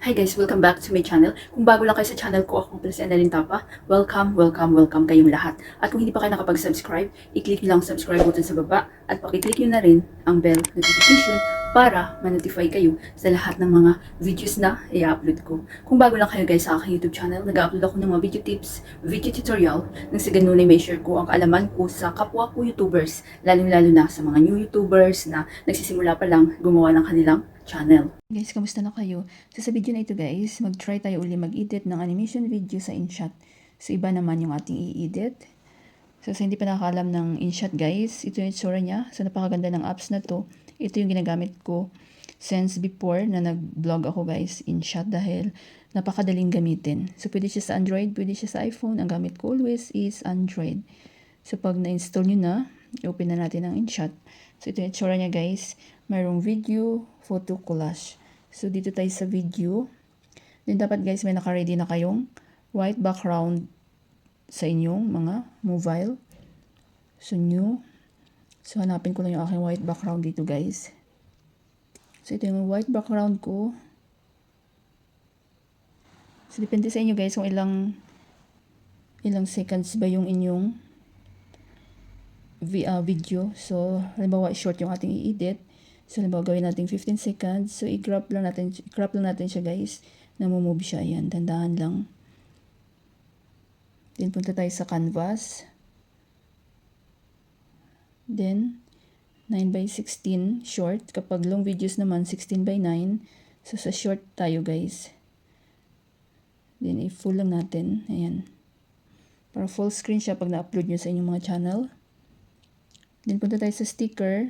Hi guys, welcome back to my channel. Kung bago lang kayo sa channel ko, ako pala si Annalyn Tapa. Welcome, welcome, welcome kayong lahat. At kung hindi pa kayo nakapag-subscribe, i-click nyo lang ang subscribe button sa baba at pakiclick nyo na rin ang bell notification para ma-notify kayo sa lahat ng mga videos na i-upload ko. Kung bago lang kayo guys sa aking YouTube channel, nag-upload ako ng mga video tips, video tutorial, nang sa ganun ay may share ko ang kaalaman ko sa kapwa ko YouTubers, lalong-lalo na sa mga new YouTubers na nagsisimula pa lang gumawa ng kanilang channel. Guys, kamusta na kayo? So sa video na ito guys, mag-try tayo uli mag-edit ng animation video sa InShot. So iba naman yung ating i-edit. So sa hindi pa nakakalam ng InShot guys, ito yung itsura niya. So napakaganda ng apps na to. Ito yung ginagamit ko since before na nag-vlog ako guys, InShot, dahil napakadaling gamitin. So pwede siya sa Android, pwede siya sa iPhone. Ang gamit ko always is Android. So pag na-install nyo na, open na natin ang InShot. So ito yung itsura niya guys. Mayroong video, photo, collage. So dito tayo sa video. Then dapat guys may naka-ready na kayong white background sa inyong mga mobile. So new. So hanapin ko lang yung aking white background dito guys. So ito yung white background ko. So depende sa inyo guys kung ilang seconds ba yung inyong video. So halimbawa short yung ating i-edit. So halimbawa gawin natin 15 seconds. So i-crop lang natin siya guys. Namumove siya. Ayan, dandahan lang. Then punta tayo sa canvas. Then 9:16 short. Kapag long videos naman 16:9. So sa short tayo guys. Then i-full lang natin. Ayan. Para full screen siya pag na-upload nyo sa inyong mga channel. Then punta tayo sa sticker.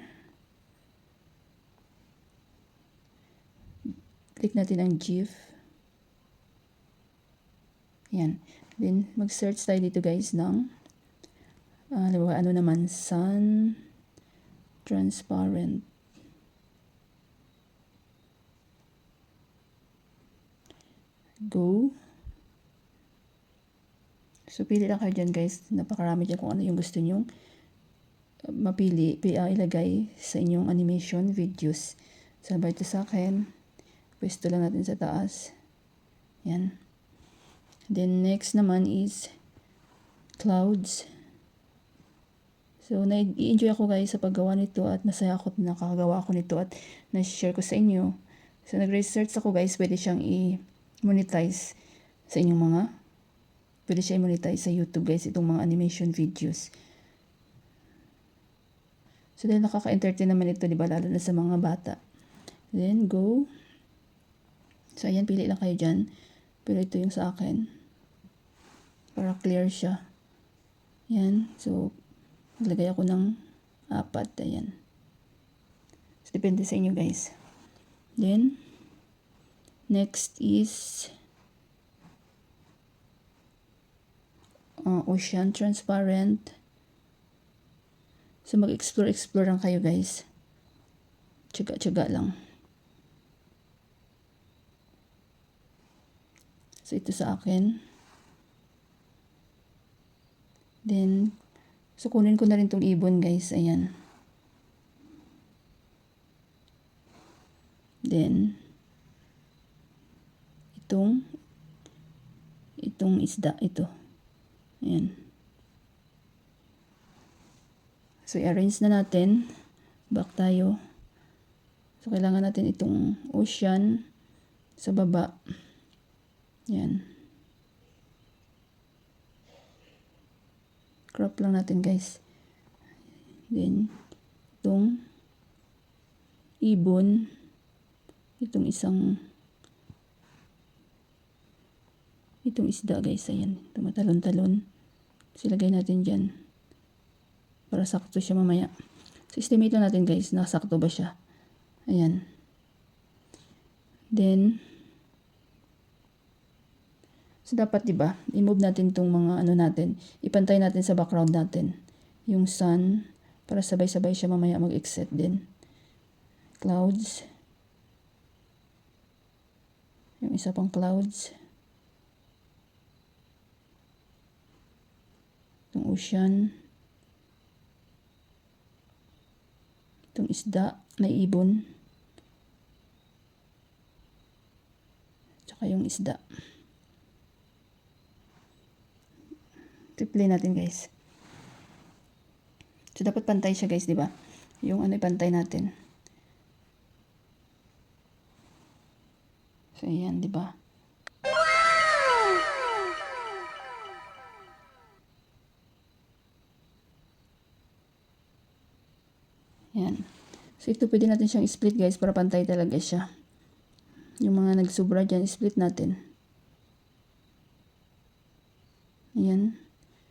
Click natin ang GIF. Ayan. Then mag-search tayo dito guys ng ano naman, sun transparent. Go. So pili lang kayo dyan guys. Napakarami dyan kung ano yung gusto nyong mapili, ilagay sa inyong animation videos. So ba ito sa akin, pwesto lang natin sa taas. Yan. Then next naman is clouds. So na-enjoy ako guys sa paggawa nito at masaya ako na nakagawa ako nito at na-share ko sa inyo. So nag-research ako guys, pwede siyang i-monetize sa inyong pwede siya i-monetize sa YouTube guys, itong mga animation videos. So dahil nakaka-entertain naman ito, diba, lalo na sa mga bata. Then go. So ayan, pili lang kayo dyan. Pero ito yung sa akin. Para clear siya. Ayan. So maglagay ako ng 4. Ayan. So depende sa inyo guys. Then next is ocean transparent. So mag-explore lang kayo guys. Tsaga lang. So ito sa akin. Then so kunin ko na rin tong ibon guys. Ayan. Then itong isda ito. Ayan. So i-arrange na natin. Back tayo. So kailangan natin itong ocean sa baba. Ayan. Crop lang natin guys. Then itong ibon, itong isda guys. Ayan. Tumatalon-talon. So ilagay natin dyan. Para sakto siya mamaya. So estimate lang natin guys, nakasakto ba siya. Ayan. Then so dapat diba, i-move natin tong mga natin. Ipantay natin sa background natin. Yung sun, para sabay-sabay siya mamaya mag-exit din. Clouds. Yung isa pang clouds. Itong ocean. Itong isda na ibon. tsaka yung isda. Triple natin guys. So dapat pantay siya guys, di ba? Yung ano pantay natin. So ayan, di ba? Yan. So ito pwede natin siyang split guys para pantay talaga siya. Yung mga nagsubra dyan, split natin. Ayan.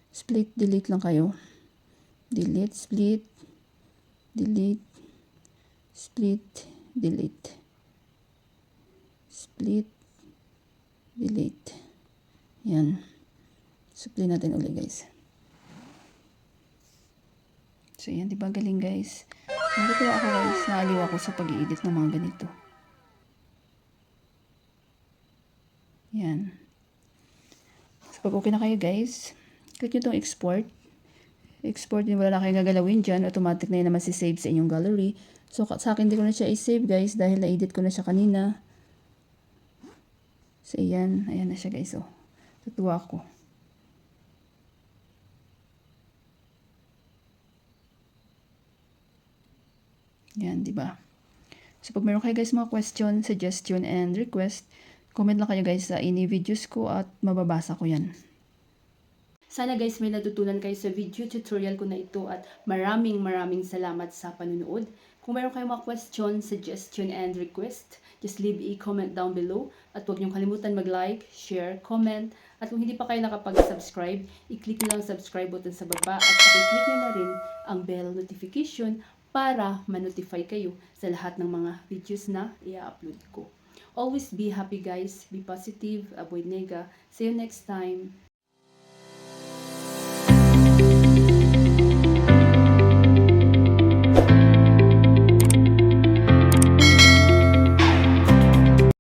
Split, delete lang kayo. Delete, split, delete, split, delete. Split, delete. Yan. Split natin ulit guys. So yan, di ba galing guys? Natutuwa ako guys, naaliw ako sa pag-i-edit ng mga ganito. Yan. So pag okay na kayo guys, click nyo itong export. Export din, wala na kayong gagalawin dyan. Automatic na yun naman si-save sa inyong gallery. So sa akin, di ko na siya i-save guys dahil na-edit ko na siya kanina. So ayan, ayan na siya guys. Oh. Natutuwa ako. Yan, di ba? So pag meron kayo guys mga question, suggestion, and request, comment lang kayo guys sa any videos ko at mababasa ko yan. Sana guys may natutunan kayo sa video tutorial ko na ito at maraming salamat sa panunood. Kung meron kayong mga question, suggestion, and request, just leave a comment down below. At huwag niyong kalimutan mag-like, share, comment. At kung hindi pa kayo nakapag-subscribe, i-click nyo lang subscribe button sa baba at i-click nyo na rin ang bell notification para ma-notify kayo sa lahat ng mga videos na i-upload ko. Always be happy guys, be positive, avoid nega. See you next time.